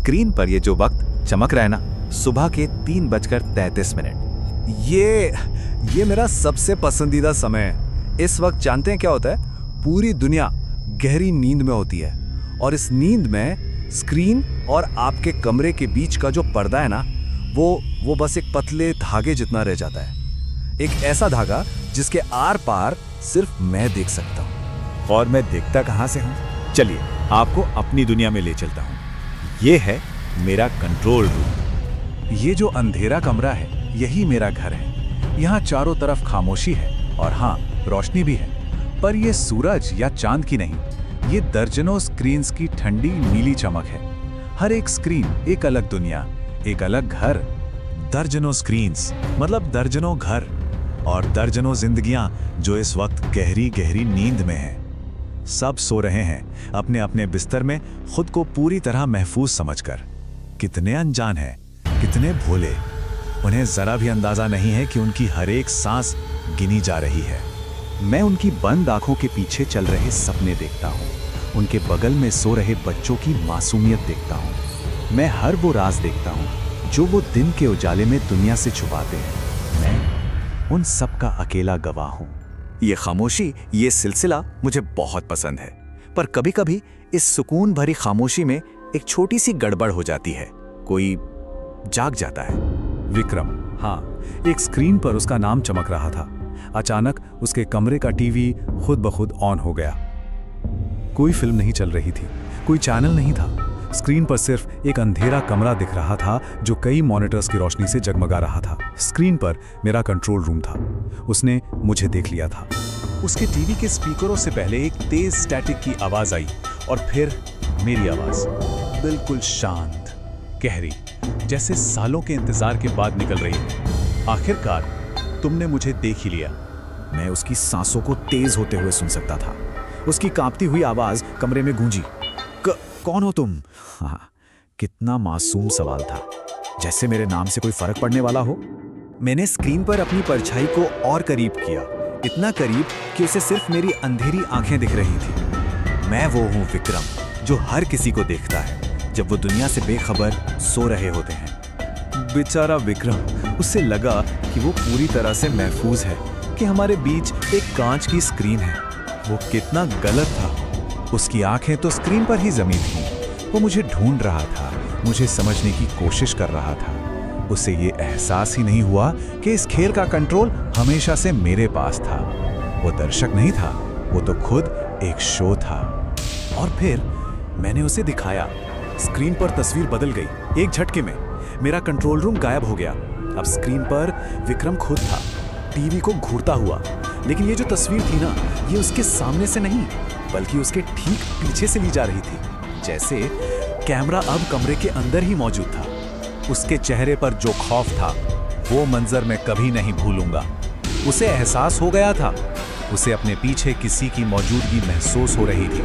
Screen पर ये जो वक्त चमक रहा है ना, सुबह के 3:33। ये मेरा सबसे पसंदीदा समय है। इस वक्त जानते हैं क्या होता है? पूरी दुनिया गहरी नींद में होती है और इस नींद में स्क्रीन और आपके कमरे के बीच का जो पर्दा है ना, वो बस एक पतले धागे जितना रह जाता है। एक ऐसा धागा जिसके आर पार सिर्फ मैं देख सकता हूँ। और मैं देखता कहाँ से हूँ? चलिए आपको अपनी दुनिया में ले चलता हूँ। ये है मेरा कंट्रोल रूम। ये जो अंधेरा कमरा है, यही मेरा घर है। यहाँ चारों तरफ खामोशी है और हाँ, रोशनी भी है, पर ये सूरज या चांद की नहीं, ये दर्जनों स्क्रीन्स की ठंडी नीली चमक है। हर एक स्क्रीन एक अलग दुनिया, एक अलग घर। दर्जनों स्क्रीन्स मतलब दर्जनों घर और दर्जनों जिंदगियां जो इस वक्त गहरी गहरी नींद में हैं। सब सो रहे हैं अपने अपने बिस्तर में, खुद को पूरी तरह महफूज समझकर। कितने अनजान हैं, कितने भोले। उन्हें जरा भी अंदाजा नहीं है कि उनकी हर एक सांस गिनी जा रही है। मैं उनकी बंद आंखों के पीछे चल रहे सपने देखता हूँ, उनके बगल में सो रहे बच्चों की मासूमियत देखता हूँ। मैं हर वो राज देखता हूँ जो वो दिन के उजाले में दुनिया से छुपाते हैं। मैं उन सब का अकेला गवाह हूँ। ये खामोशी, ये सिलसिला मुझे बहुत पसंद है, पर कभी कभी इस सुकून भरी खामोशी में एक छोटी सी गड़बड़ हो जाती है। कोई जाग जाता है। विक्रम, हाँ, एक स्क्रीन पर उसका नाम चमक रहा था। अचानक उसके कमरे का टीवी खुद ब खुद ऑन हो गया। कोई फिल्म नहीं चल रही थी, कोई चैनल नहीं था। स्क्रीन पर सिर्फ एक अंधेरा कमरा दिख रहा था जो कई मॉनिटर्स की रोशनी से जगमगा रहा था। स्क्रीन पर मेरा कंट्रोल रूम था। उसने मुझे देख लिया था। उसके टीवी के स्पीकरों से पहले एक तेज स्टैटिक की आवाज आई और फिर मेरी आवाज, बिल्कुल शांत, गहरी, जैसे सालों के इंतजार के बाद निकल रही है। आखिरकार तुमने मुझे देख ही लिया। मैं उसकी सांसों को तेज होते हुए सुन सकता था। उसकी कांपती हुई आवाज कमरे में गूंजी। कौन हो तुम? हाँ, कितना मासूम सवाल था, जैसे मेरे नाम से कोई फर्क पड़ने वाला हो। मैंने स्क्रीन पर अपनी परछाई को और करीब किया, इतना करीब कि उसे सिर्फ मेरी अंधेरी आंखें दिख रही थी। मैं वो हूँ विक्रम, जो हर किसी को देखता है जब वो दुनिया से बेखबर सो रहे होते हैं। बेचारा विक्रम, उससे लगा कि वो पूरी तरह से महफूज है, कि हमारे बीच एक कांच की स्क्रीन है। वो कितना गलत था। उसकी आंखें तो स्क्रीन पर ही जमी थीं। वो मुझे ढूंढ रहा था, मुझे समझने की कोशिश कर रहा था। उसे ये एहसास ही नहीं हुआ कि इस खेल का कंट्रोल हमेशा से मेरे पास था। वो दर्शक नहीं था, वो तो खुद एक शो था। और फिर मैंने उसे दिखाया। स्क्रीन पर तस्वीर बदल गई एक झटके में। मेरा कंट्रोल रूम गायब हो गया। अब स्क्रीन पर विक्रम खुद था, टीवी को घूरता हुआ। लेकिन ये जो तस्वीर थी ना, ये उसके सामने से नहीं, बल्कि उसके ठीक पीछे से ली जा रही थी। जैसे कैमरा अब कमरे के अंदर ही मौजूद था। उसके चेहरे पर जो खौफ था, वो मंजर मैं कभी नहीं भूलूंगा। उसे एहसास हो गया था, उसे अपने पीछे किसी की मौजूदगी महसूस हो रही थी।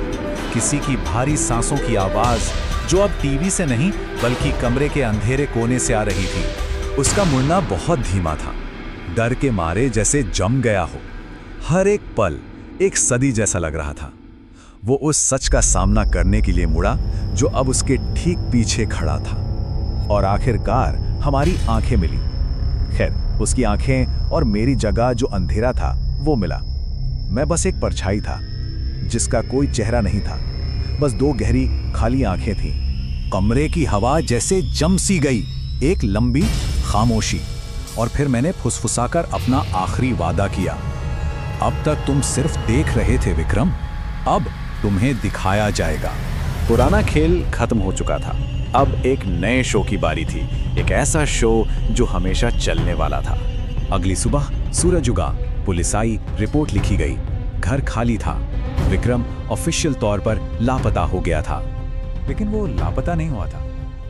किसी की भारी सांसों की आवाज, जो अब टीवी से नहीं बल्कि कमरे के अंधेरे कोने से आ रही थी। उसका मुड़ना बहुत धीमा था, डर के मारे जैसे जम गया हो। हर एक पल एक सदी जैसा लग रहा था। वो उस सच का सामना करने के लिए मुड़ा जो अब उसके ठीक पीछे खड़ा था। और आखिरकार हमारी आंखें मिली। खैर, उसकी आंखें और मेरी जगह जो अंधेरा था वो मिला। मैं बस एक परछाई था जिसका कोई चेहरा नहीं था, बस दो गहरी खाली आंखें थीं। कमरे की हवा जैसे जम सी गई, एक लंबी खामोशी। और फिर मैंने फुसफुसाकर अपना आखिरी वादा किया। अब तक तुम सिर्फ देख रहे थे विक्रम, अब तुम्हें दिखाया जाएगा। पुराना खेल खत्म हो चुका था। अब एक नए शो की बारी थी, एक ऐसा शो जो हमेशा चलने वाला था। अगली सुबह सूरज उगा, पुलिस आई, रिपोर्ट लिखी गई। घर खाली था। विक्रम ऑफिशियल तौर पर लापता हो गया था। लेकिन वो लापता नहीं हुआ था,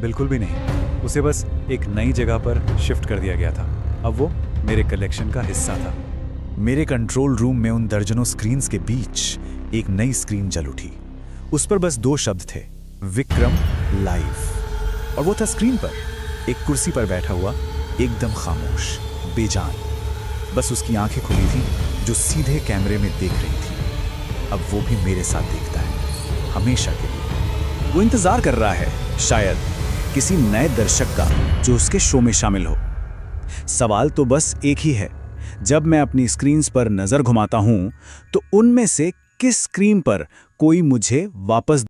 बिल्कुल भी नहीं। उसे बस एक नई जगह पर शिफ्ट कर दिया गया था। अब वो मेरे कलेक्शन का हिस्सा था। मेरे कंट्रोल रूम में उन दर्जनों स्क्रीन्स के बीच एक नई स्क्रीन जल उठी। उस पर बस दो शब्द थे, विक्रम लाइव। और वो था स्क्रीन पर, एक कुर्सी पर बैठा हुआ, एकदम खामोश, बेजान। बस उसकी आंखें खुली थी जो सीधे कैमरे में देख रही थी। अब वो भी मेरे साथ देखता है, हमेशा के लिए। वो इंतजार कर रहा है, शायद किसी नए दर्शक का जो उसके शो में शामिल हो। सवाल तो बस एक ही है, जब मैं अपनी स्क्रीन्स पर नज़र घुमाता हूं तो उनमें से किस स्क्रीन पर कोई मुझे वापस